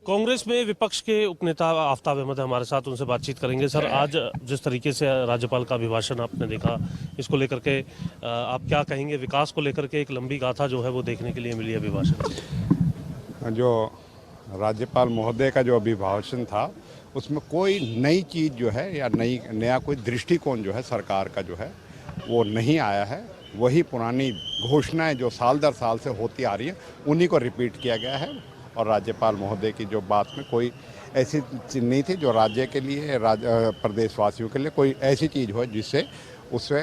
कांग्रेस में विपक्ष के उपनेता आफ्ताब अहमद हमारे साथ, उनसे बातचीत करेंगे। सर, आज जिस तरीके से राज्यपाल का अभिभाषण आपने देखा, इसको लेकर के आप क्या कहेंगे? विकास को लेकर के एक लंबी गाथा जो है वो देखने के लिए मिली अभिभाषण। जो राज्यपाल महोदय का जो अभिभाषण था उसमें कोई नई चीज़ जो है या नया कोई दृष्टिकोण जो है सरकार का जो है वो नहीं आया है। वही पुरानी घोषणाएं जो साल दर साल से होती आ रही हैं उन्हीं को रिपीट किया गया है। और राज्यपाल महोदय की जो बात में कोई ऐसी चीज़ नहीं थी जो राज्य के लिए प्रदेशवासियों के लिए कोई ऐसी चीज़ हो जिससे उससे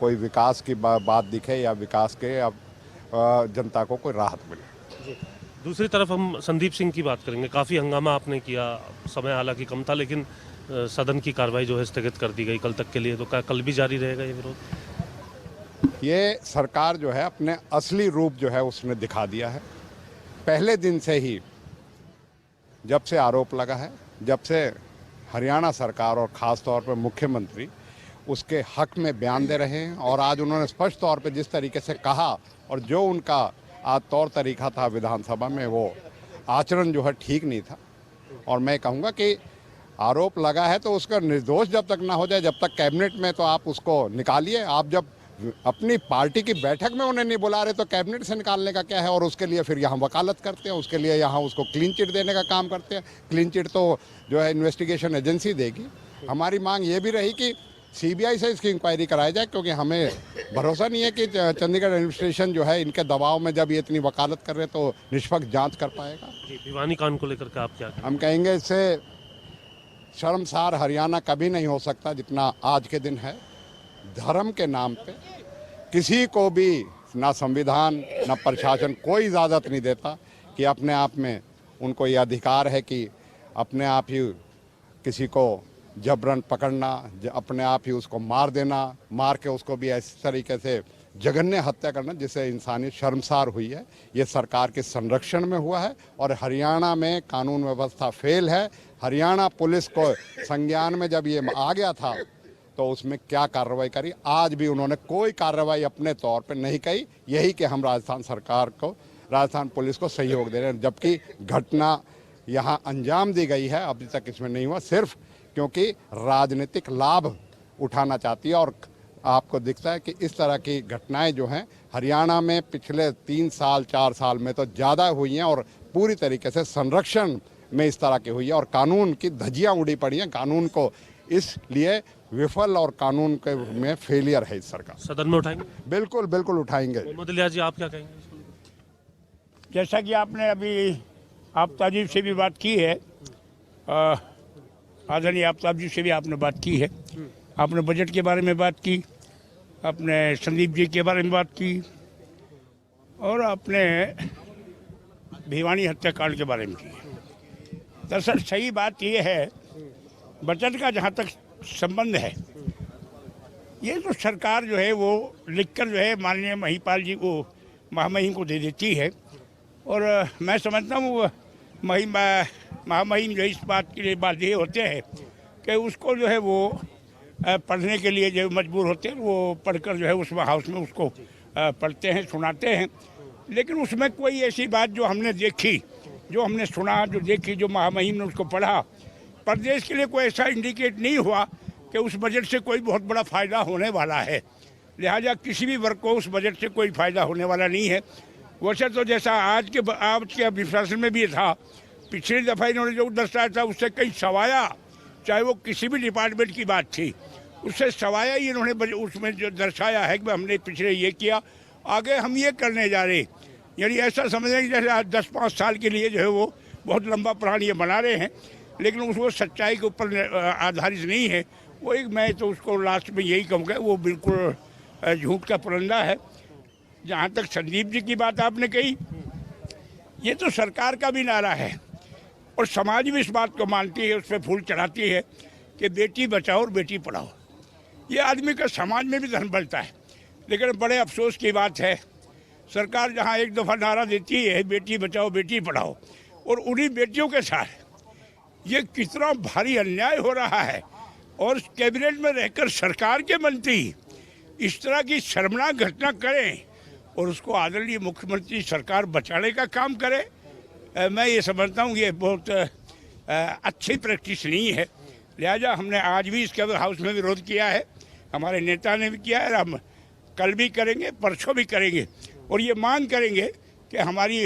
कोई विकास की बात दिखे या विकास के जनता को कोई राहत मिले। दूसरी तरफ हम संदीप सिंह की बात करेंगे। काफ़ी हंगामा आपने किया, समय हालांकि कम था, लेकिन सदन की कार्रवाई जो है स्थगित कर दी गई कल तक के लिए। तो क्या कल भी जारी रहेगा ये विरोध? ये सरकार जो है अपने असली रूप जो है उसने दिखा दिया है। पहले दिन से ही जब से आरोप लगा है, जब से हरियाणा सरकार और ख़ास तौर पर मुख्यमंत्री उसके हक में बयान दे रहे हैं और आज उन्होंने स्पष्ट तौर पे जिस तरीके से कहा और जो उनका आज तौर तरीका था विधानसभा में, वो आचरण जो है ठीक नहीं था। और मैं कहूँगा कि आरोप लगा है तो उसका निर्दोष जब तक ना हो जाए, जब तक कैबिनेट में तो आप उसको निकालिए। आप जब अपनी पार्टी की बैठक में उन्हें नहीं बुला रहे तो कैबिनेट से निकालने का क्या है? और उसके लिए फिर यहाँ वकालत करते हैं, उसके लिए यहाँ उसको क्लीन चिट देने का काम करते हैं। क्लीन चिट तो जो है इन्वेस्टिगेशन एजेंसी देगी। हमारी मांग ये भी रही कि सीबीआई से इसकी इंक्वायरी कराई जाए, क्योंकि हमें भरोसा नहीं है कि चंडीगढ़ एडमिनिस्ट्रेशन जो है इनके दबाव में जब ये इतनी वकालत कर रहे हैं तो निष्पक्ष जांच कर पाएगा। भिवानी कांड को लेकर के आप क्या कहें? हम कहेंगे इससे शर्मसार हरियाणा कभी नहीं हो सकता जितना आज के दिन है। धर्म के नाम पे किसी को भी ना संविधान ना प्रशासन कोई इजाज़त नहीं देता कि अपने आप में उनको ये अधिकार है कि अपने आप ही किसी को जबरन पकड़ना, अपने आप ही उसको मार देना, मार के उसको भी इस तरीके से जघन्य हत्या करना जिससे इंसानियत शर्मसार हुई है। ये सरकार के संरक्षण में हुआ है और हरियाणा में कानून व्यवस्था फेल है। हरियाणा पुलिस को संज्ञान में जब ये आ गया था तो उसमें क्या कार्रवाई करी? आज भी उन्होंने कोई कार्रवाई अपने तौर पे नहीं की। यही कि हम राजस्थान सरकार को, राजस्थान पुलिस को सहयोग दे रहे हैं, जबकि घटना यहाँ अंजाम दी गई है अभी तक इसमें नहीं हुआ, सिर्फ क्योंकि राजनीतिक लाभ उठाना चाहती है। और आपको दिखता है कि इस तरह की घटनाएं जो हैं हरियाणा में पिछले 3 साल 4 साल में तो ज़्यादा हुई हैं और पूरी तरीके से संरक्षण में इस तरह की हुई है और कानून की धज्जियां उड़ी पड़ी हैं। कानून को इसलिए विफल और कानून के में फेलियर है इस सरकार। सदन में उठाएंगे? बिल्कुल बिल्कुल उठाएंगे। मोहम्मद इलियास जी, आप क्या कहेंगे? जैसा कि आपने अभी आफ्ताब जी से भी बात की है, आदरणीय आफ्ताब जी से भी आपने बात की है। आपने बजट के बारे में बात की, आपने संदीप जी के बारे में बात की और आपने भिवानी हत्याकांड के बारे में की। दरअसल सही बात यह है, बजट का जहाँ तक संबंध है, ये तो सरकार जो है वो लिखकर जो है माननीय महिपाल जी को, महामहिम को दे देती है। और मैं समझता हूँ महामहिम जो इस बात के लिए बाध्य होते हैं कि उसको जो है वो पढ़ने के लिए जो मजबूर होते हैं, वो पढ़कर जो है उस हाउस में उसको पढ़ते हैं, सुनाते हैं। लेकिन उसमें कोई ऐसी बात जो हमने देखी, जो हमने सुना, जो देखी, जो महामहिम ने उसको पढ़ा, प्रदेश के लिए कोई ऐसा इंडिकेट नहीं हुआ कि उस बजट से कोई बहुत बड़ा फ़ायदा होने वाला है। लिहाजा किसी भी वर्ग को उस बजट से कोई फ़ायदा होने वाला नहीं है। वैसे तो जैसा आज के अभिभाषण में भी था, पिछली दफ़ा इन्होंने जो दर्शाया था उससे कहीं सवाया, चाहे वो किसी भी डिपार्टमेंट की बात थी, उससे सवाया ही इन्होंने उसमें जो दर्शाया है कि हमने पिछले ये किया, आगे हम ये करने जा रहे। यानी ऐसा समझें कि जैसे आज 10-5 साल के लिए जो है वो बहुत लंबा प्लान ये बना रहे हैं, लेकिन उसको सच्चाई के ऊपर आधारित नहीं है। वो एक, मैं तो उसको लास्ट में यही कहूँगा, वो बिल्कुल झूठ का पुरंदा है। जहाँ तक संदीप जी की बात आपने कही, ये तो सरकार का भी नारा है और समाज भी इस बात को मानती है, उस पर फूल चढ़ाती है कि बेटी बचाओ और बेटी पढ़ाओ। ये आदमी का समाज में भी धर्म बनता है। लेकिन बड़े अफसोस की बात है, सरकार जहाँ एक दफ़ा नारा देती है बेटी बचाओ बेटी पढ़ाओ, और उन्हीं बेटियों के साथ ये कितना भारी अन्याय हो रहा है। और कैबिनेट में रहकर सरकार के मंत्री इस तरह की शर्मनाक घटना करें और उसको आदरणीय मुख्यमंत्री सरकार बचाने का काम करे, मैं ये समझता हूँ ये बहुत अच्छी प्रैक्टिस नहीं है। लिहाजा हमने आज भी इसके हाउस में विरोध किया है, हमारे नेता ने भी किया है, हम कल भी करेंगे, परसों भी करेंगे और ये मांग करेंगे कि हमारी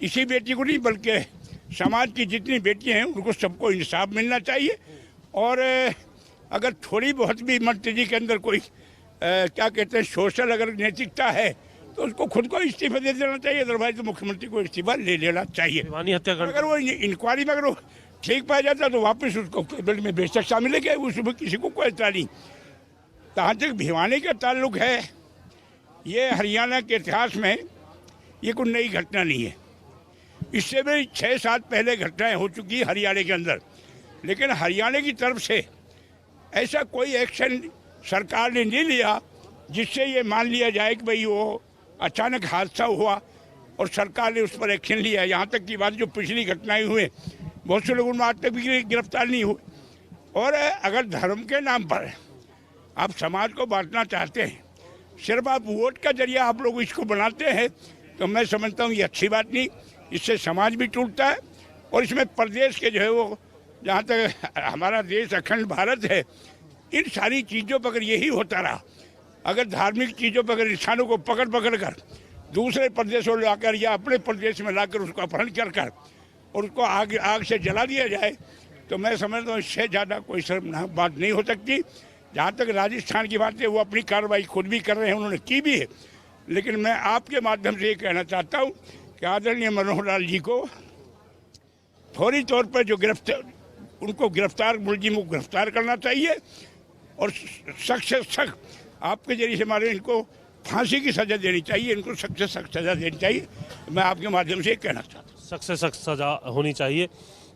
इसी बेटी को नहीं बल्कि समाज की जितनी बेटियां हैं उनको सबको इंसाफ मिलना चाहिए। और अगर थोड़ी बहुत भी मंत्री जी के अंदर कोई क्या कहते हैं सोशल अगर नैतिकता है तो उसको खुद को इस्तीफा दे देना चाहिए, अदरवाइज तो मुख्यमंत्री को इस्तीफा ले लेना चाहिए। भिवानी हत्याकांड अगर वो इंक्वायरी में अगर वो ठीक पाया जाता तो वापस उसको कैबिनेट में बेशक शामिल है, उसमें किसी को कोई एतराज नहीं। जहाँ तक भिवानी का ताल्लुक है, ये हरियाणा के इतिहास में ये कोई नई घटना नहीं है। इससे भी 6-7 पहले घटनाएं हो चुकी हरियाणा के अंदर, लेकिन हरियाणा की तरफ से ऐसा कोई एक्शन सरकार ने नहीं लिया जिससे ये मान लिया जाए कि भाई वो अचानक हादसा हुआ और सरकार ने उस पर एक्शन लिया। यहाँ तक की बात जो पिछली घटनाएं हुए बहुत से लोगों में आज तक भी गिरफ्तार नहीं हुए। और अगर धर्म के नाम पर आप समाज को बांटना चाहते हैं, सिर्फ आप वोट का जरिया आप लोग इसको बनाते हैं, तो मैं समझता हूँ ये अच्छी बात नहीं। इससे समाज भी टूटता है और इसमें प्रदेश के जो है वो जहाँ तक हमारा देश अखंड भारत है, इन सारी चीज़ों पर अगर यही होता रहा, अगर धार्मिक चीज़ों पर अगर इंसानों को पकड़ पकड़ कर दूसरे प्रदेशों में लाकर या अपने प्रदेश में लाकर उसको अपहरण कर और उसको आग से जला दिया जाए, तो मैं समझता हूँ इससे ज़्यादा कोई शर्मनाक बात नहीं हो सकती। जहाँ तक राजस्थान की बात है वो अपनी कार्रवाई खुद भी कर रहे हैं, उन्होंने की भी है, लेकिन मैं आपके माध्यम से ये कहना चाहता हूँ कि आदरणीय मनोहर लाल जी को फौरी तौर पर जो उनको गिरफ्तार मुलजिमों को गिरफ्तार करना चाहिए और सख्त से सख्त आपके जरिए से हमारे इनको फांसी की सज़ा देनी चाहिए, इनको सख्त से सख्त सज़ा देनी चाहिए। मैं आपके माध्यम से ये कहना चाहता हूँ सख्त से सख्त सजा होनी चाहिए।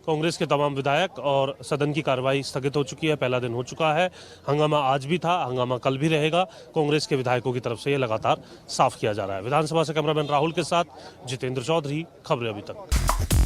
कांग्रेस के तमाम विधायक और सदन की कार्रवाई स्थगित हो चुकी है, पहला दिन हो चुका है। हंगामा आज भी था, हंगामा कल भी रहेगा। कांग्रेस के विधायकों की तरफ से ये लगातार साफ किया जा रहा है। विधानसभा से कैमरामैन राहुल के साथ जितेंद्र चौधरी, खबरें अभी तक।